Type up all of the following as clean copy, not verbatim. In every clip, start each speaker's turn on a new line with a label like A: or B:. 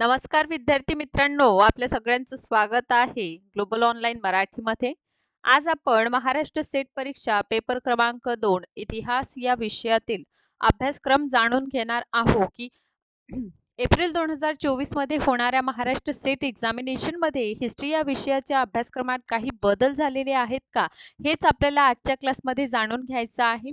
A: नमस्कार विद्यार्थी मित्रांनो, आपल्या सगळ्यांचं स्वागत आहे ग्लोबल ऑनलाईन मराठीमध्ये. आज आपण महाराष्ट्र सेट परीक्षा पेपर क्रमांक 2 इतिहास या विषयातील अभ्यासक्रम जाणून घेणार आहोत की एप्रिल 2024 मध्ये होणाऱ्या महाराष्ट्र सेट एक्झामिनेशन मध्ये हिस्ट्री या विषयाच्या अभ्यासक्रमात काही बदल झालेले आहेत का, हेच आपल्याला आजच्या क्लासमध्ये जाणून घ्यायचं आहे.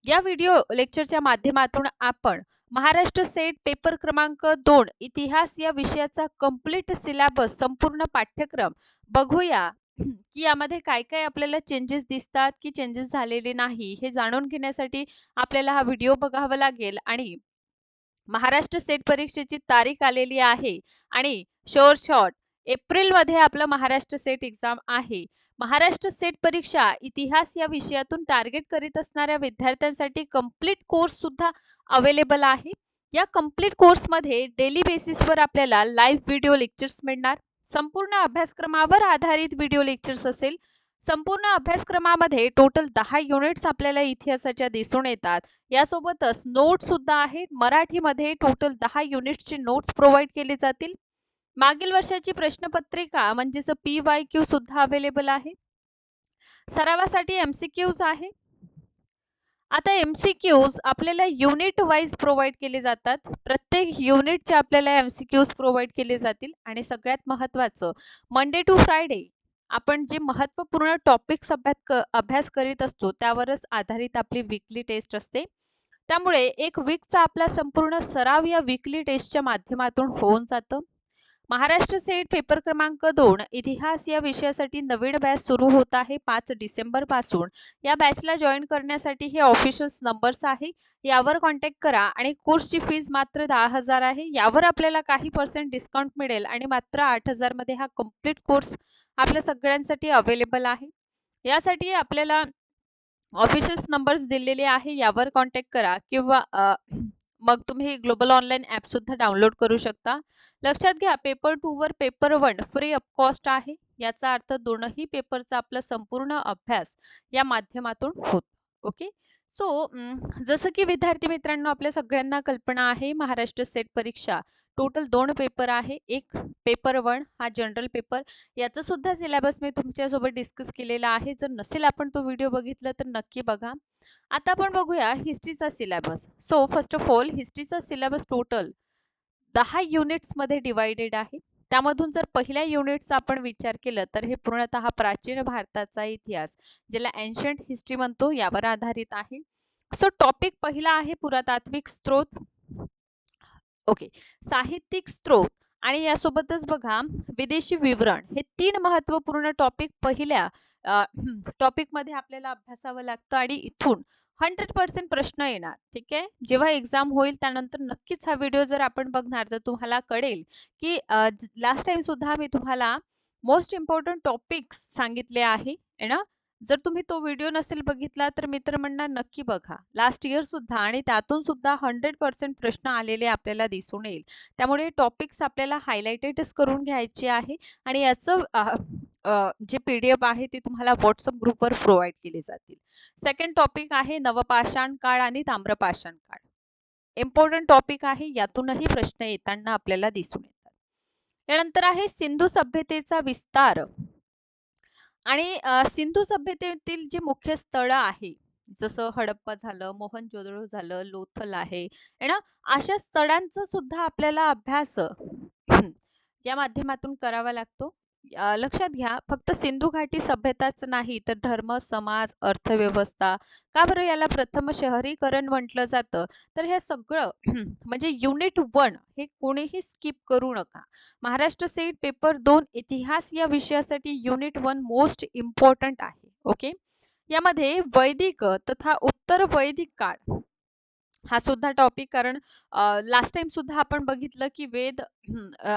A: या व्हिडिओ लेक्चरच्या माध्यमातून आपण महाराष्ट्र सेट पेपर क्रमांक 2 इतिहास या विषयाचा कंप्लीट सिलेबस संपूर्ण पाठ्यक्रम बघूया की यामध्ये काय काय आपल्याला चेंजेस दिसतात की चेंजेस झालेले नाही हे जाणून घेण्यासाठी आपल्याला हा व्हिडिओ बघावा लागेल. आणि महाराष्ट्र सेट परीक्षेची तारीख आलेली आहे आणि शॉर्ट एप्रिलमध्ये आपलं महाराष्ट्र सेट एक्झाम आहे. महाराष्ट्र सेट परीक्षा इतिहास या विषयातून टार्गेट करीत असणाऱ्या विद्यार्थ्यांसाठी कंप्लीट कोर्स सुद्धा अवेलेबल आहे. या कंप्लीट कोर्समध्ये डेली बेसिसवर आपल्याला लाईव्ह व्हिडिओ लेक्चर्स मिळणार. संपूर्ण अभ्यासक्रमावर आधारित व्हिडिओ लेक्चर्स असेल. संपूर्ण अभ्यासक्रमामध्ये टोटल 10 युनिट्स आपल्याला इतिहासाच्या दिसून येतात. यासोबतच नोट्स सुद्धा आहेत. मराठीमध्ये टोटल 10 युनिट्सचे नोट्स प्रोव्हाइड केले जातील. मागील वर्षाची प्रश्नपत्रिका म्हणजेच PYQ सुद्धा अवेलेबल आहे. सरावासाठी MCQs आहे. आता MCQs आपल्याला युनिट वाईज प्रोव्हाइड केले जातात. प्रत्येक युनिटचे आपल्याला MCQs प्रोव्हाइड केले जातील. आणि सगळ्यात महत्त्वाचं, मंडे टू फ्रायडे आपण जे महत्त्वपूर्ण टॉपिक्स अभ्यास करीत असतो त्यावरच आधारित आपली वीकली टेस्ट असते. त्यामुळे एक वीकचा आपला संपूर्ण सराव या वीकली टेस्टच्या माध्यमातून होऊन जातं. महाराष्ट्र सेट पेपर क्रमांक 2 इतिहास या विषयासाठी नवीन बॅच सुरू होत आहे 5 डिसेंबर पासून. या बॅचला जॉईन करण्यासाठी हे ऑफिशियल नंबर्स आहे, यावर कॉन्टॅक्ट करा. आणि कोर्सची फीज मात्र 10,000 आहे. यावर आपल्याला काही % डिस्काउंट मिळेल आणि मात्र 8,000 मध्ये हा कंप्लीट कोर्स आपल्या सगळ्यांसाठी अवेलेबल आहे. यासाठी आपल्याला ऑफिशियल नंबर्स दिलेले आहे, यावर कॉन्टॅक्ट करा किंवा मग तुम्ही ग्लोबल ऑनलाईन ॲप सुद्धा डाउनलोड करू शकता. लक्षात घ्या, पेपर 2 वर पेपर 1 फ्री ऑफ कॉस्ट आहे. याचा अर्थ दोनही पेपरचा आपला संपूर्ण अभ्यास या माध्यमातून होतो. ओके. सो जसं की विद्यार्थी मित्रांनो आपल्या सगळ्यांना कल्पना आहे, महाराष्ट्र सेट परीक्षा टोटल 2 पेपर आहे. एक पेपर 1 हा जनरल पेपर, याचा सुद्धा सिलेबस मी तुमच्यासोबत डिस्कस केलेला आहे. जर नसेल आपण तो व्हिडिओ बघितला तर नक्की बघा. आता आपण बघूया हिस्ट्रीचा syllabus. So first of all हिस्ट्रीचा सिलेबस टोटल 10 युनिट्समध्ये डिवायडेड आहे. त्यामधून जर पहिल्या युनिटचा आपण विचार केला तर हे पूर्णतः प्राचीन भारताचा इतिहास, ज्याला एन्शंट हिस्ट्री म्हणतो, यावर आधारित आहे. सो टॉपिक पहिला आहे पुरातात्विक स्त्रोत. ओके. साहित्यिक स्त्रोत आणि यासोबतच बघा विदेशी विवरण, हे 3 महत्त्वपूर्ण टॉपिक पहिल्या टॉपिकमध्ये आपल्याला अभ्यासावं लागतं. आणि इथून 100% प्रश्न येणार. ठीक आहे. जेव्हा एक्झाम होईल त्यानंतर नक्कीच हा व्हिडिओ जर आपण बघणार तर तुम्हाला कळेल की लास्ट टाइम सुद्धा मी तुम्हाला मोस्ट इम्पॉर्टंट टॉपिक्स सांगितले आहे ना. जर तुम्ही तो व्हिडिओ नसेल बघितला तर मी तर म्हणणार नक्की बघा. लास्ट इयर सुद्धा आणि त्यातून सुद्धा 100% प्रश्न आलेले आपल्याला दिसून येईल. त्यामुळे टॉपिक्स आपल्याला हायलाइटेडच करून घ्यायचे आहे. आणि याचं जे PDF आहे ते तुम्हाला व्हॉट्सअप ग्रुपवर प्रोव्हाइड केले जातील. सेकंड टॉपिक आहे नवपाषाण काळ आणि ताम्रपाषाण काळ. इम्पॉर्टंट टॉपिक आहे, यातूनही प्रश्न येताना आपल्याला दिसून येतात. यानंतर आहे सिंधू सभ्यतेचा विस्तार. आणि सिंधू सभ्यतेतील जी मुख्य स्थळं आहे, जसं हडप्पा झालं, मोहनजोदडो झालं, लोथल आहे ना, अशा स्थळांचा सुद्धा आपल्याला अभ्यास या माध्यमातून करावा लागतो. लक्षात घ्या, फक्त सिंधू घाटी सभ्यताच नाही तर धर्म, समाज, अर्थव्यवस्था, का बरं याला प्रथम शहरीकरण म्हटलं जातं, तर हे सगळं म्हणजे युनिट 1 हे कोणीही स्किप करू नका. महाराष्ट्र सेट पेपर 2 इतिहास या विषयासाठी युनिट 1 मोस्ट इम्पॉर्टंट आहे. ओके. यामध्ये वैदिक तथा उत्तर वैदिक काळ हा सुद्धा टॉपिक, कारण लास्ट टाइम सुद्धा आपण बघितलं की वेद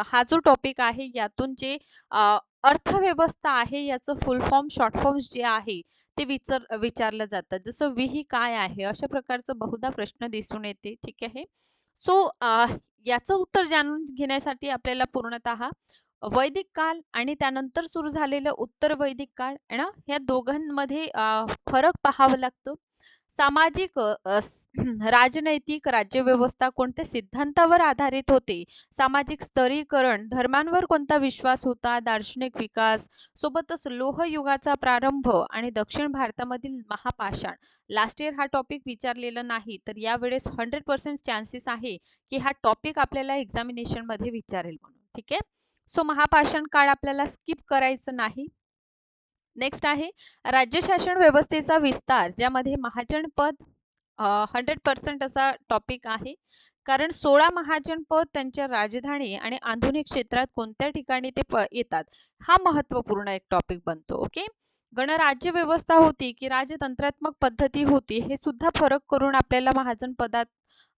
A: हा जो टॉपिक आहे यातून जे अर्थव्यवस्था आहे याचं फुल फॉर्म शॉर्ट फॉर्म्स जे आहे ते विचारलं जातं. जसं विही काय आहे, अशा प्रकारचं बहुधा प्रश्न दिसून येते. ठीक आहे. सो याचं उत्तर जाणून घेण्यासाठी आपल्याला पूर्णतः वैदिक काळ आणि त्यानंतर सुरू झालेलं उत्तर वैदिक काळ ना, या दोघांमध्ये फरक पाहावं लागतं. सामाजिक राजनैतिक राज्यव्यवस्था कोणत्या सिद्धांतावर आधारित होते? सामाजिक स्तरीकरण, धर्मांवर कोणता विश्वास होता? दार्शनिक विकास, सोबतच लोह युगाचा प्रारंभ आणि दक्षिण भारतामधील महापाषाण. लास्ट इयर हा टॉपिक विचारलेला नाही, तर यावेळेस 100% चान्सेस आहे की हा टॉपिक आपल्याला एक्झामिनेशन मध्ये विचारेल म्हणून. ठीक आहे. सो महापाषाण काळ आपल्याला स्किप करायचं नाही. नेक्स्ट आहे राज्यशासन व्यवस्थेचा विस्तार, ज्यामध्ये महाजनपद 100% असा टॉपिक आहे. कारण 16 महाजनपद त्यांच्या राजधानी आणि आधुनिक क्षेत्रात कोणत्या ठिकाणी ते येतात, हा महत्त्वपूर्ण एक टॉपिक बनतो. ओके. गणराज्य व्यवस्था होती की राजतंत्रात्मक पद्धती होती, हे सुद्धा फरक करून आपल्याला महाजनपदात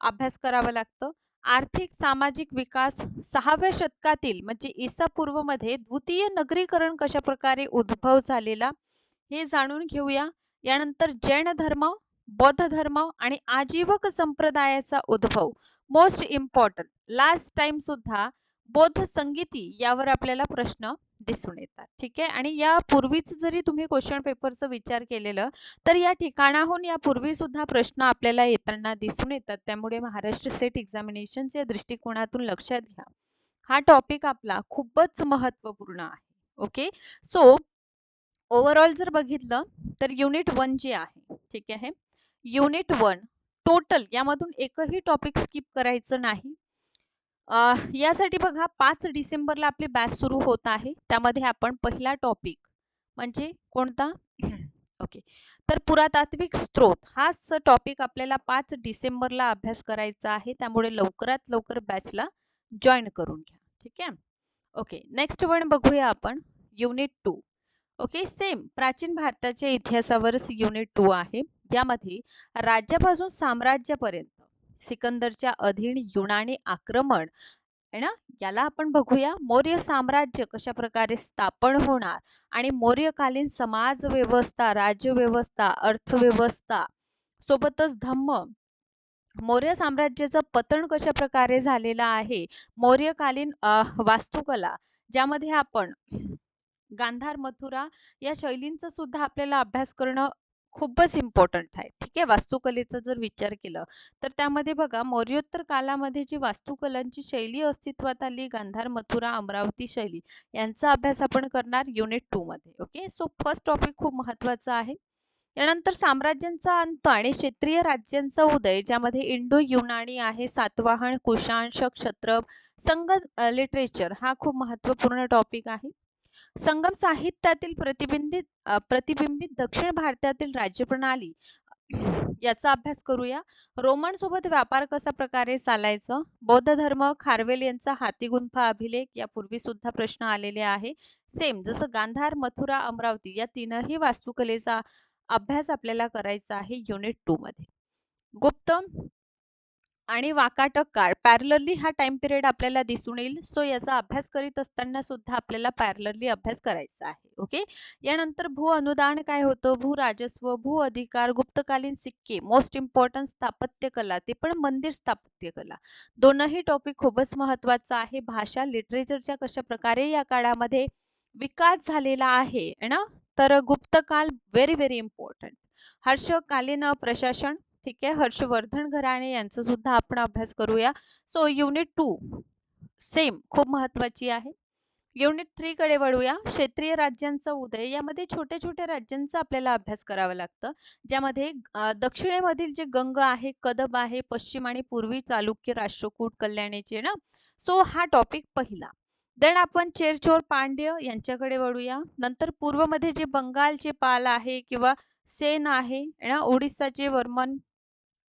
A: अभ्यास करावा लागतं. आर्थिक सामाजिक विकास 6व्या शतकातील म्हणजे ईसा पूर्व मध्ये द्वितीय नगरीकरण कशा प्रकारे उद्भव झालेला हे जाणून घेऊया. यानंतर जैन धर्म, बौद्ध धर्म आणि आजीवक संप्रदायाचा उद्भव, मोस्ट इम्पॉर्टंट. लास्ट टाइम सुद्धा बौद्ध संगीती यावर आपल्याला प्रश्न दिसून येतात. ठीक आहे. आणि या पूर्वीच जरी तुम्ही क्वेश्चन पेपरचा विचार केलेलं, तर या ठिकाणाहून यापूर्वी सुद्धा प्रश्न आपल्याला येताना दिसून येतात. त्यामुळे महाराष्ट्र सेट एक्झामिनेशनच्या दृष्टिकोनातून लक्षात घ्या, हा टॉपिक आपला खूपच महत्त्वपूर्ण आहे. ओके. सो ओव्हरऑल जर बघितलं तर युनिट 1 जे आहे, ठीक आहे, युनिट 1 टोटल यामधून एकही टॉपिक स्किप करायचं नाही. यासाठी बघा 5 डिसेंबरला आपली बॅच सुरू होत आहे. त्यामध्ये आपण पहिला टॉपिक म्हणजे कोणता ओके, तर पुरातात्विक स्त्रोत हाच टॉपिक आपल्याला 5 डिसेंबरला अभ्यास करायचा आहे. त्यामुळे लवकरात लवकर बॅचला जॉईन करून घ्या. ठीक आहे. ओके. नेक्स्ट वन बघूया आपण युनिट 2. ओके. सेम प्राचीन भारताच्या इतिहासावरच युनिट 2 आहे. यामध्ये राज्यापासून साम्राज्यापर्यंत सिकंदरच्या अधीन युनानी आक्रमण आहे ना, याला आपण बघूया. मौर्य साम्राज्य कशा प्रकारे स्थापन होणार आणि मौर्यकालीन समाज व्यवस्था, राज्यव्यवस्था, अर्थव्यवस्था, सोबतच धम्म, मौर्य साम्राज्याचं पतन कशा प्रकारे झालेलं आहे, मौर्यकालीन वास्तुकला, ज्यामध्ये आपण गांधार, मथुरा या शैलींचा सुद्धा आपल्याला अभ्यास करणं खूपच इम्पॉर्टंट आहे. ठीक आहे. वास्तुकलेचा जर विचार केला तर त्यामध्ये बघा मौर्योत्तर कालामध्ये जी वास्तुकलांची शैली अस्तित्वात आली, गांधार, मथुरा, अमरावती शैली, यांचा अभ्यास आपण करणार युनिट 2 मध्ये. ओके. सो फर्स्ट टॉपिक खूप महत्त्वाचा आहे. यानंतर साम्राज्यांचा अंत आणि क्षेत्रीय राज्यांचा उदय, ज्यामध्ये इंडो युनानी आहे, सातवाहन, कुशाण, क्षत्रप, संघ लिटरेचर हा खूप महत्त्वपूर्ण टॉपिक आहे. संगम साहित्यातील प्रतिबिंबित दक्षिण भारतातील राज्यप्रणाली याचा अभ्यास करूया. रोमन सोबत व्यापार कसा प्रकारे चालायचं, बौद्ध धर्म, खारवेल यांचा हातीगुंफा अभिलेख, यापूर्वी सुद्धा प्रश्न आलेले आहे. सेम जसं गांधार, मथुरा, अमरावती या तीनही वास्तुकलेचा अभ्यास आपल्याला करायचा आहे युनिट 2 मध्ये. गुप्त आणि वाकाटक काळ पॅरलरली हा टाइम पिरियड आपल्याला दिसून येईल. सो याचा अभ्यास करीत असताना सुद्धा आपल्याला पॅरलरली अभ्यास करायचा आहे. ओके. यानंतर भू अनुदान काय होतं, भू राजस्व, भू अधिकार, गुप्तकालीन सिक्के, मोस्ट इम्पॉर्टंट स्थापत्य कला, ते पण मंदिर स्थापत्य कला, दोनही टॉपिक खूपच महत्वाचा आहे. भाषा लिटरेचरच्या कशा प्रकारे या काळामध्ये विकास झालेला आहे ना, तर गुप्तकाल व्हेरी व्हेरी इम्पॉर्टंट. हर्षकालीन प्रशासन, ठीक आहे, हर्षवर्धन घराणे यांचा सुद्धा आपण अभ्यास करूया. सो युनिट 2 सेम खूप महत्वाची आहे. युनिट 3 कडे वळूया. क्षेत्रीय राज्यांचा उदय, यामध्ये छोट्या छोट्या राज्यांचा आपल्याला अभ्यास करावा लागतं, ज्यामध्ये दक्षिणेमधील जे गंग आहे, कदब आहे, पश्चिम आणि पूर्वी चालुक्य, राष्ट्रकूट, कल्याणीचे ना. सो हा टॉपिक पहिला. देन आपण चेरचोर पांड्य यांच्याकडे वळूया. नंतर पूर्वमध्ये जे बंगालचे पाल आहे किंवा सेन आहे ना, ओडिसाचे वर्मन,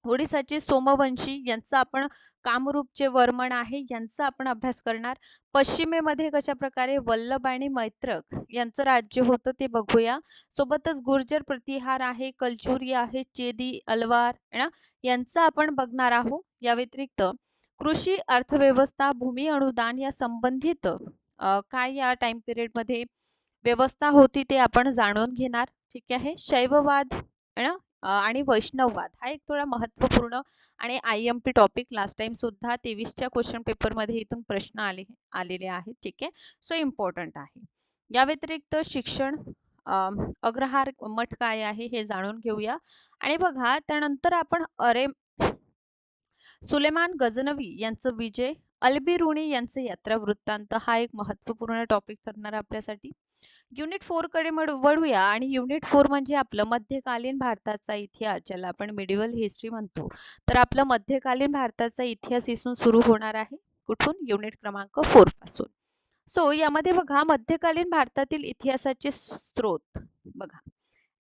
A: ओडिसाचे सोमवंशी यांचा आपण, कामरूपचे वर्मन आहे यांचा आपण अभ्यास करणार. पश्चिमेमध्ये कशा प्रकारे वल्लभ आणि मैत्रक यांचं राज्य होतं ते बघूया. सोबतच गुर्जर प्रतिहार आहे, कलचुरी आहे, चेदी, अलवार ना, यांचा आपण बघणार आहोत. या व्यतिरिक्त कृषी, अर्थव्यवस्था, भूमी अनुदान या संबंधित काय या टाइम पिरियड मध्ये व्यवस्था होती ते आपण जाणून घेणार. ठीक आहे. शैववाद ना आणि वैष्णववाद हा एक थोडा महत्त्वपूर्ण आणि IMP टॉपिक, लास्ट टाइम सुद्धा 23च्या क्वेश्चन पेपरमध्ये इथून प्रश्न आलेले आहेत. ठीक आहे. सो इम्पॉर्टंट आहे. या व्यतिरिक्त शिक्षण, अग्रहार मठ काय आहे हे जाणून घेऊया. आणि बघा त्यानंतर आपण सुलेमान गझनवी यांचं विजय, अल्बिरुनी यांचे यात्रा वृत्तांत हा एक महत्त्वपूर्ण टॉपिक ठरणार आहे आपल्यासाठी. युनिट 4 कडे वळूया आणि युनिट 4 म्हणजे आपलं मध्यकालीन भारताचा इतिहास, ज्याला आपण मिडिवल हिस्ट्री म्हणतो. तर आपलं मध्यकालीन भारताचा इतिहास इथून सुरू होणार आहे. कुठून? युनिट क्रमांक 4 पासून. सो यामध्ये बघा मध्यकालीन भारतातील इतिहासाचे स्रोत बघा.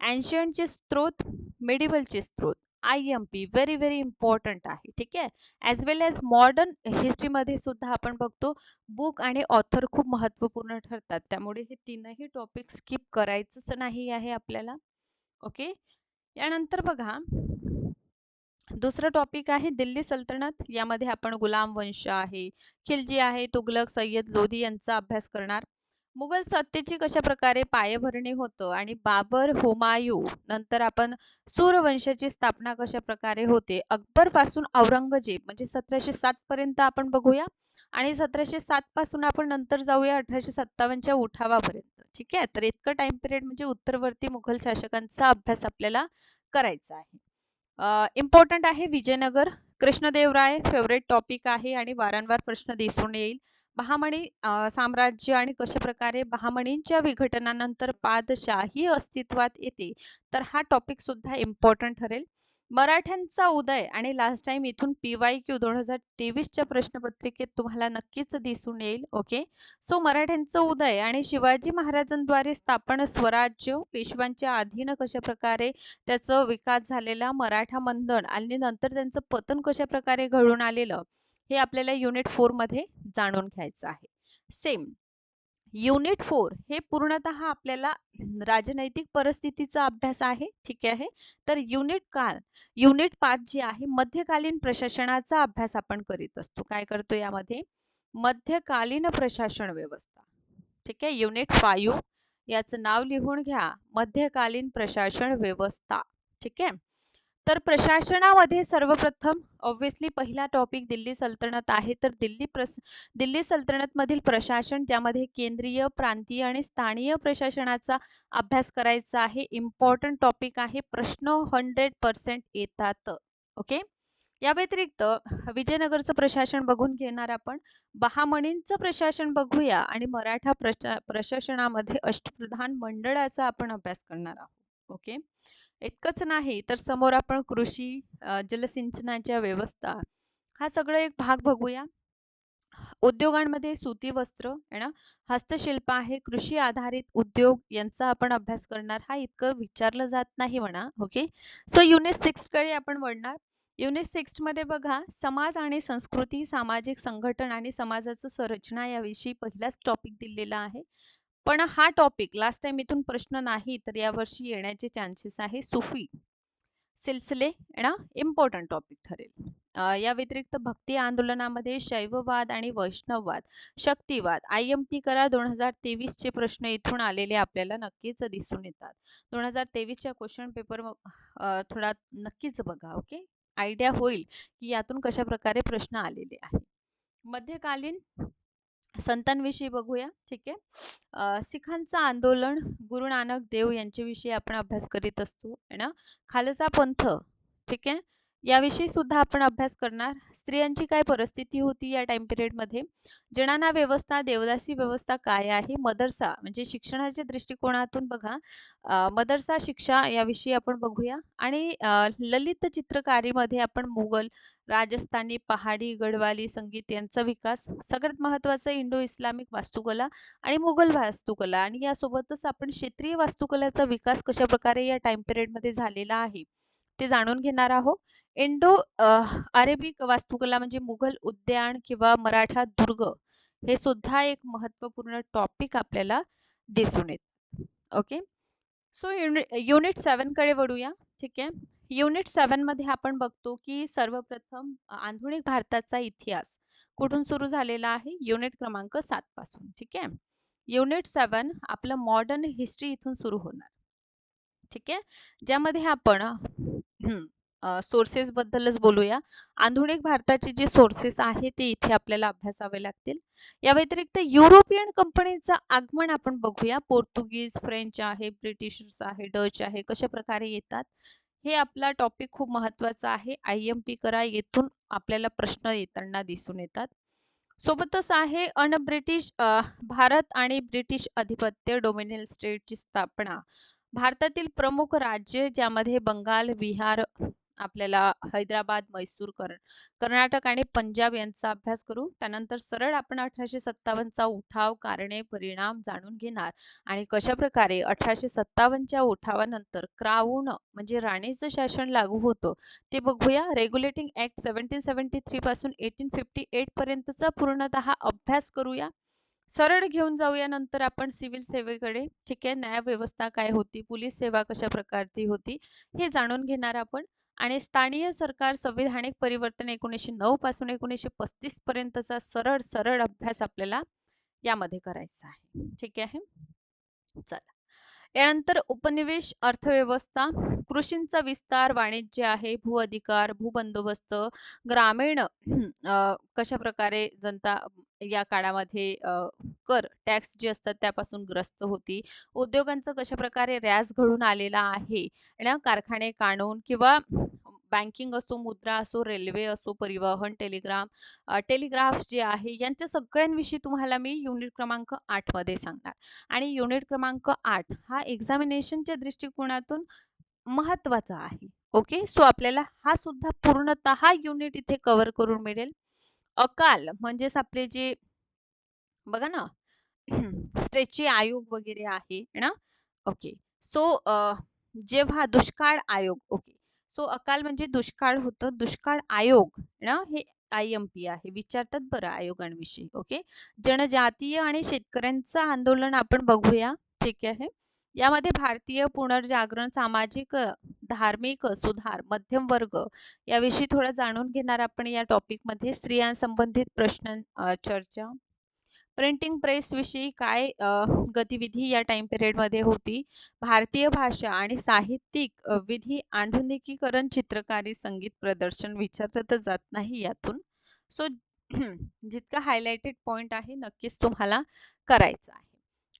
A: एन्शियंटचे स्रोत, मिडिवलचे स्रोत, IMP व्हेरी व्हेरी इम्पॉर्टंट आहे. ठीक आहे. ॲज वेल ॲज मॉडर्न हिस्ट्रीमध्ये सुद्धा आपण बघतो बुक आणि ऑथर खूप महत्त्वपूर्ण ठरतात. त्यामुळे हे तीनही टॉपिक स्किप करायचंच नाही आहे आपल्याला. ओके. यानंतर बघा दुसरं टॉपिक आहे दिल्ली सल्तनत. यामध्ये आपण गुलाम वंश आहे, खिलजी आहे, तुगलक, सय्यद लोधी यांचा अभ्यास करणार. मुघल सत्तेची कशा प्रकारे पायभरणी होतं आणि बाबर, हुमायूं नंतर आपण सूरवंशाची स्थापना कशा प्रकारे होते. अकबर पासून औरंगजेब म्हणजे 1707 पर्यंत आपण बघूया आणि 1707 पासून आपण नंतर जाऊया 1857च्या उठावापर्यंत. ठीक आहे. तर इतकं टाइम पिरियड म्हणजे उत्तरवर्ती मुघल शासकांचा अभ्यास आपल्याला करायचा आहे. इम्पॉर्टंट आहे विजयनगर. कृष्णदेवराय फेवरेट टॉपिक आहे आणि वारंवार प्रश्न दिसून येईल. बहामनी साम्राज्य आणि कशा प्रकारे बहामनींच्या विघटनानंतर पादशाही अस्तित्वात येते. तर हा टॉपिक सुद्धा इम्पॉर्टंट ठरेल. मराठ्यांचा उदय आणि लास्ट टाइम इथून PYQ 2023च्या प्रश्नपत्रिकेत तुम्हाला नक्कीच दिसून येईल. ओके. सो मराठ्यांचा उदय आणि शिवाजी महाराजांद्वारे स्थापन स्वराज्य, पेशव्यांच्या अधीन कशा प्रकारे त्याचा विकास झालेला, मराठा मंथन आणि नंतर त्यांचं पतन कशा प्रकारे घडून आलेलं, हे आपल्याला युनिट 4 मध्ये जाणून घ्यायचं आहे. सेम युनिट 4 हे पूर्णतः आपल्याला राजनैतिक परिस्थितीचा अभ्यास आहे. ठीक आहे. तर युनिट 5 जे आहे मध्यकालीन प्रशासनाचा अभ्यास आपण करीत असतो. काय करतो यामध्ये? मध्यकालीन प्रशासन व्यवस्था. ठीक आहे. युनिट 5 याचं नाव लिहून घ्या, मध्यकालीन प्रशासन व्यवस्था. ठीक आहे. तर प्रशासनामध्ये सर्वप्रथम ऑब्व्हियसली पहिला टॉपिक दिल्ली सल्तनत आहे. तर दिल्ली सल्तनतमधील प्रशासन, ज्यामध्ये केंद्रीय, प्रांतीय आणि स्थानीय प्रशासनाचा अभ्यास करायचा आहे. इम्पॉर्टंट टॉपिक आहे. प्रश्न 100% येतात. ओके. या व्यतिरिक्त विजयनगरचं प्रशासन बघून घेणार आपण. बहामनींचं प्रशासन बघूया आणि मराठा प्रशासनामध्ये अष्टप्रधान मंडळाचा आपण अभ्यास करणार आहोत. ओके. इतकंच नाही तर समोर आपण कृषी, जलसिंचनाच्या व्यवस्था हा सगळं एक भाग बघूया. उद्योगांमध्ये सुती वस्त्र आहे ना, हस्तशिल्प आहे, कृषी आधारित उद्योग यांचा आपण अभ्यास करणार. हा इतकं विचारलं जात नाही म्हणा. ओके. सो युनिट 6 कडे आपण वळणार. युनिट 6 मध्ये बघा समाज आणि संस्कृती, सामाजिक संघटन आणि समाजाचं संरचना याविषयी पहिलाच टॉपिक दिलेला आहे. पण हा टॉपिक लास्ट टाइम इथून प्रश्न नाही तर यावर्षी येण्याचे चान्सेस आहे. सुफी सिलसिले ना इम्पॉर्टंट टॉपिक ठरेल. या व्यतिरिक्त भक्ती आंदोलनामध्ये शैववाद आणि वैष्णववाद, शक्तिवाद, IMP करा 2023चे प्रश्न इथून आलेले आपल्याला नक्कीच दिसून येतात. 2023च्या क्वेश्चन पेपर थोडा नक्कीच बघा. ओके. आयडिया होईल की यातून कशा प्रकारे प्रश्न आलेले आहे. मध्यकालीन संतांविषयी बघूया. ठीक आहे. सिखांचं आंदोलन, गुरु नानक देव यांच्याविषयी आपण अभ्यास करीत असतो है ना. खालसा पंथ. ठीक आहे. याविषयी सुद्धा आपण अभ्यास करणार. स्त्रियांची काय परिस्थिती होती या टाइम पिरियड मध्ये, जनाना व्यवस्था, देवदासी व्यवस्था काय आहे, मदरसा म्हणजे शिक्षणाच्या दृष्टिकोनातून बघा मदरसा शिक्षा याविषयी आपण बघूया. आणि ललित चित्रकारीमध्ये आपण मुघल, राजस्थानी, पहाडी, गढवाली संगीत यांचा विकास, सगळ्यात महत्त्वाचं इंडो इस्लामिक वास्तुकला आणि मुघल वास्तुकला, आणि यासोबतच आपण क्षेत्रीय वास्तुकलेचा विकास कशा प्रकारे या टाइम पिरियड मध्ये झालेला आहे ते जाणून घेणार आहोत. इंडो अरेबिक वास्तुकला म्हणजे मुघल उद्यान किंवा मराठा दुर्ग हे सुद्धा एक महत्त्वपूर्ण टॉपिक आपल्याला दिसून येत. ओके. सो युनिट 7 कडे वळूया. ठीक आहे. युनिट 7 मध्ये आपण बघतो की सर्वप्रथम आधुनिक भारताचा इतिहास कुठून सुरू झालेला आहे, युनिट क्रमांक 7 पासून. ठीक आहे. युनिट 7 आपलं मॉडर्न हिस्ट्री इथून सुरू होणार. ठीक आहे. ज्यामध्ये आपण सोर्सेसबद्दलच बोलूया. आधुनिक भारताचे जे सोर्सेस आहेत ते इथे आपल्याला अभ्यासावे लागतील. या व्यतिरिक्त युरोपियन कंपनीचं आगमन आपण बघूया. पोर्तुगीज, फ्रेंच आहे, ब्रिटिश आहे, डच आहे, कशा प्रकारे येतात. हे आपला टॉपिक खूप महत्त्वाचा आहे. IMP करा, येथून आपल्याला प्रश्न येताना दिसून येतात. सोबतच आहे भारत आणि ब्रिटिश अधिपत्य डोमिनियन स्टेटची स्थापना. भारतातील प्रमुख राज्य ज्यामध्ये बंगाल, बिहार, आपल्याला हैदराबाद, मैसूर, कर्नाटक आणि पंजाब यांचा अभ्यास करू. त्यानंतर सरळ आपण 1857चा उठाव, कारणे, परिणाम जाणून घेणार आणि कशा प्रकारे 1857च्या उठावानंतर क्राऊन म्हणजे राणीचं शासन लागू होतं ते बघूया. रेग्युलेटिंग ऍक्ट 1773 पासून 1858 पर्यंतचा पूर्णतः अभ्यास करूया. सरळ घेऊन जाऊया नंतर आपण सिव्हिल सेवेकडे. ठीक आहे, न्यायव्यवस्था काय होती, पोलीस सेवा कशा प्रकारची होती हे जाणून घेणार आपण. आणि स्थानीय सरकार संविधानिक परिवर्तन 1909 पासून 1935 पर्यंतचा सरळ सरळ अभ्यास आपल्याला यामध्ये करायचा आहे. ठीक आहे, चला. यानंतर उपनिवेश, अर्थव्यवस्था, कृषींचा विस्तार, वाणिज्य आहे, भू अधिकार, भूबंदोबस्त, ग्रामीण कशा प्रकारे जनता या काळामध्ये कर टॅक्स जे असतात त्यापासून ग्रस्त होती. उद्योगांचं कशा प्रकारे ऱ्यास घडून आलेला आहे ना, कारखाने, कानून किंवा बँकिंग असो, मुद्रा असो, रेल्वे असो, परिवहन, टेलिग्राफ जे आहे यांच्या सगळ्यांविषयी तुम्हाला मी युनिट क्रमांक 8 मध्ये सांगणार. आणि युनिट क्रमांक 8 हा एक्झामिनेशनच्या दृष्टिकोनातून महत्वाचा आहे. ओके, सो आपल्याला हा सुद्धा पूर्णतः युनिट इथे कव्हर करून मिळेल. अकाल म्हणजेच आपले जे बघा ना स्टेटचे आयोग वगैरे आहे ना. ओके, सो जेव्हा दुष्काळ आयोग, ओके, सो अकाल म्हणजे दुष्काळ होतं, दुष्काळ आयोग ना हे IMP आहे, विचारतात बरं आयोगांविषयी. ओके, जनजातीय आणि शेतकऱ्यांचं आंदोलन आपण बघूया. ठीक आहे, यामध्ये भारतीय पुनर्जागरण, सामाजिक धार्मिक सुधार, मध्यम वर्ग याविषयी थोडं जाणून घेणार आपण या टॉपिक मध्ये. स्त्रियांसंबंधित प्रश्न चर्चा, प्रिंटिंग प्रेस विषयी काय गतिविधी या टाइम पिरियड मध्ये होती, भारतीय भाषा आणि साहित्यिक विधी, आधुनिकीकरण, चित्रकारी, संगीत प्रदर्शन विचारलं तर जात नाही यातून. सो जितका हायलाइटेड पॉइंट आहे नक्कीच तुम्हाला करायचा आहे.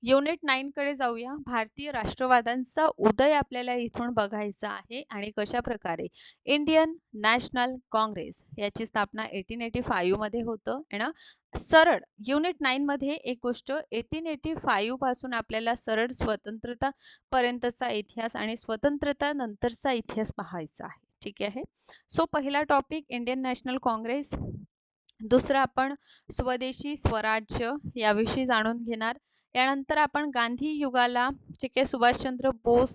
A: युनिट 9 कडे जाऊया. भारतीय राष्ट्रवादांचा उदय आपल्याला इथून बघायचा आहे आणि कशा प्रकारे इंडियन नॅशनल काँग्रेस याची स्थापना 1885 मध्ये होतं ना. सरळ युनिट 9 मध्ये एक गोष्ट, 1885 पासून आपल्याला सरळ स्वतंत्रता पर्यंतचा इतिहास आणि स्वतंत्रता नंतरचा इतिहास पाहायचा आहे. ठीक आहे, सो पहिला टॉपिक इंडियन नॅशनल काँग्रेस, दुसरा आपण स्वदेशी स्वराज्य याविषयी जाणून घेणार. यानंतर आपण गांधी युगाला, ठीक आहे, सुभाषचंद्र बोस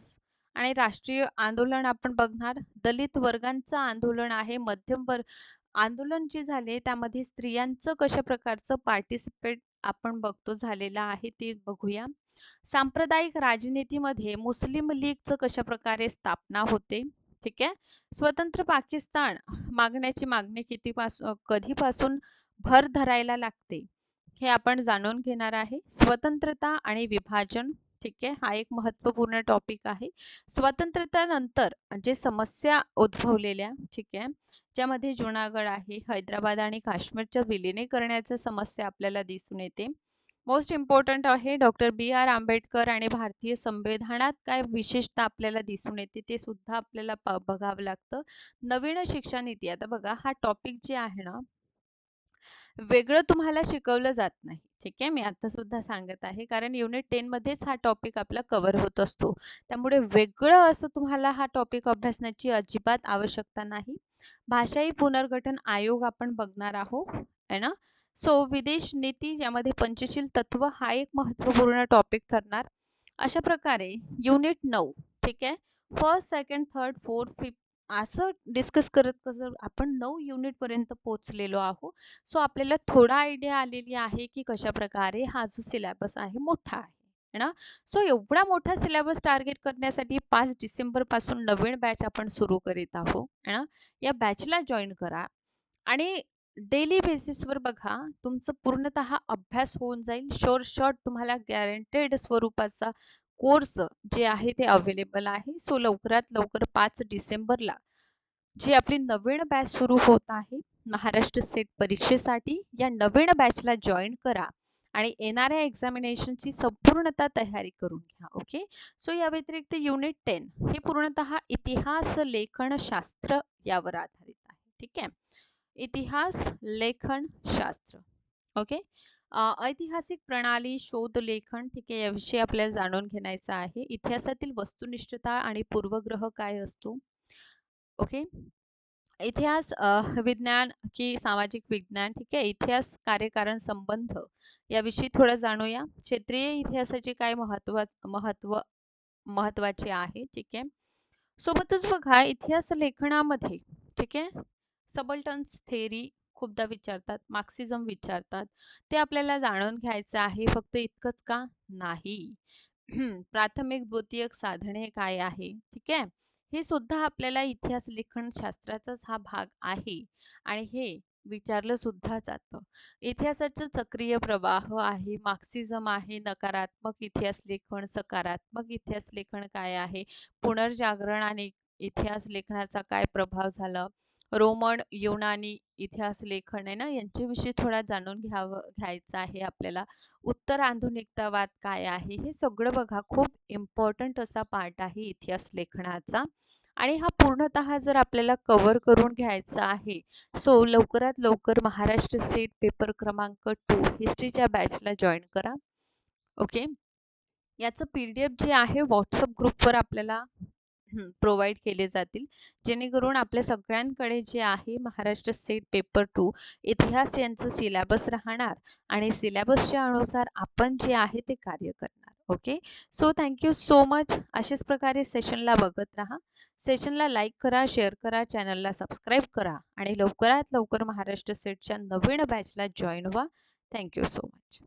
A: आणि राष्ट्रीय आंदोलन आपण बघणार. दलित वर्गांचं आंदोलन आहे, मध्यम वर्ग आंदोलन जे झाले त्यामध्ये स्त्रियांचं कशा प्रकारचं पार्टिसिपेट आपण बघतो झालेलं आहे ते बघूया. सांप्रदायिक राजनीतीमध्ये मुस्लिम लीगचं कशा प्रकारे स्थापना होते. ठीक आहे, स्वतंत्र पाकिस्तान मागण्याची मागणी कधीपासून भर धरायला लागते हे आपण जाणून घेणार आहे. स्वतंत्रता आणि विभाजन, ठीक आहे, हा एक महत्त्वपूर्ण टॉपिक आहे. स्वातंत्र्यानंतर जे समस्या उद्भवलेल्या, ठीक आहे, ज्यामध्ये जुनागड आहे, हैदराबाद आणि काश्मीरच्या विलिनीकरणाच्या समस्या आपल्याला दिसून येते. मोस्ट इम्पॉर्टंट आहे डॉक्टर BR आंबेडकर आणि भारतीय संविधानात काय विशेषता आपल्याला दिसून येते ते सुद्धा आपल्याला बघावं लागतं. नवीन शिक्षा नीती, आता बघा हा टॉपिक जे आहे ना वेगळं तुम्हाला शिकवलं जात नाही. ठीक आहे, मी आता सुद्धा सांगत आहे कारण युनिट 10 मध्येच हा टॉपिक आपला कव्हर होत असतो. त्यामुळे वेगळं असं तुम्हाला हा टॉपिक अभ्यासण्याची अजिबात आवश्यकता नाही. भाषाई पुनर्गठन आयोग आपण बघणार आहोत है ना. सो विदेश नीती यामध्ये पंचशील तत्व हा एक महत्त्वपूर्ण टॉपिक ठरणार. अशा प्रकारे युनिट 9, ठीक आहे, first, second, third, fourth, fifth असं डिस्कस करत कसं आपण 9 युनिट पर्यंत पोहोचलेलो आहोत. सो आपल्याला थोडा आयडिया आलेली आहे की कशा प्रकारे हा जो सिलेबस आहे मोठा आहे ना. सो एवढा मोठा सिलेबस टार्गेट करण्यासाठी 5 डिसेंबर पासून नवीन बॅच आपण सुरू करीत आहोत है ना. या बॅचला जॉईन करा आणि डेली बेसिसवर बघा तुमचं पूर्णतः अभ्यास होऊन जाईल. शॉर्ट तुम्हाला गॅरंटेड स्वरूपाचा कोर्स जे आहे ते अवेलेबल आहे. सो लवकरात लवकर 5 डिसेंबरला जी आपली नवीन बॅच सुरू होत आहे महाराष्ट्र सेट परीक्षेसाठी, या नवीन बॅचला जॉईन करा आणि येणाऱ्या एक्झामिनेशनची संपूर्णतः तयारी करून घ्या. ओके. सो या व्यतिरिक्त युनिट 10 हे पूर्णतः इतिहास लेखन शास्त्र यावर आधारित आहे. ठीक आहे. इतिहास लेखन शास्त्र. ओके. ऐतिहासिक प्रणाली शोध लेखन. ठीक आहे, याविषयी आपल्याला जाणून घ्यायचं आहे. इतिहासातील वस्तुनिष्ठता आणि पूर्वग्रह काय असतो. ओके. इतिहास विज्ञान की सामाजिक विज्ञान. ठीक आहे. इतिहास कार्यकारण संबंध याविषयी थोडं जाणूया. क्षेत्रीय इतिहासाचे काय महत्व महत्वाचे आहे. ठीक आहे. सोबतच बघा इतिहास लेखनामध्ये, ठीक आहे, सबल्टन्स थेअरी खूपदा विचारतात, मार्क्सिझम विचारतात. ते आपल्याला जाणून घ्यायचं आहे. फक्त इतकंच का नाही. प्राथमिक द्वितीयक साधने काय आहे. ठीक आहे. हे सुद्धा आपल्याला इतिहास लेखन शास्त्राचाच हा भाग आहे आणि हे विचारलं सुद्धा जातं. इतिहासाचं चक्रीय प्रवाह आहे, मार्क्सिझम आहे, नकारात्मक इतिहास लेखन, सकारात्मक इतिहास लेखन काय आहे, पुनर्जागरण आणि इतिहास लेखनाचा काय प्रभाव झाला, रोमन युनानी इतिहास लेखन आहे ना, यांच्याविषयी थोडा जाणून घ्यायचं आहे आपल्याला. उत्तर आधुनिकतावाद काय आहे, हे सगळं बघा खूप इम्पॉर्टंट असा पार्ट आहे इतिहास लेखनाचा. आणि हा पूर्णतः जर आपल्याला कव्हर करून घ्यायचा आहे, सो लवकरात लवकर महाराष्ट्र सेट पेपर क्रमांक 2 हिस्ट्रीच्या बॅचला जॉईन करा. ओके. याचं PDF जे आहे व्हॉट्सअप ग्रुपवर आपल्याला प्रोव्हाइड केले जातील, जेणेकरून आपल्या सगळ्यांकडे जे आहे महाराष्ट्र सेट पेपर 2 इतिहास यांचं सिलेबस राहणार आणि सिलेबसच्या अनुसार आपण जे आहे ते कार्य करणार. Okay. So thank you so much. अशाच प्रकारे सेशनला बघत राहा. सेशनला लाईक करा, शेअर करा, चॅनलला सबस्क्राईब करा आणि लवकरात लवकर महाराष्ट्र सेटच्या नवीन बॅचला जॉईन व्हा. Thank you so much.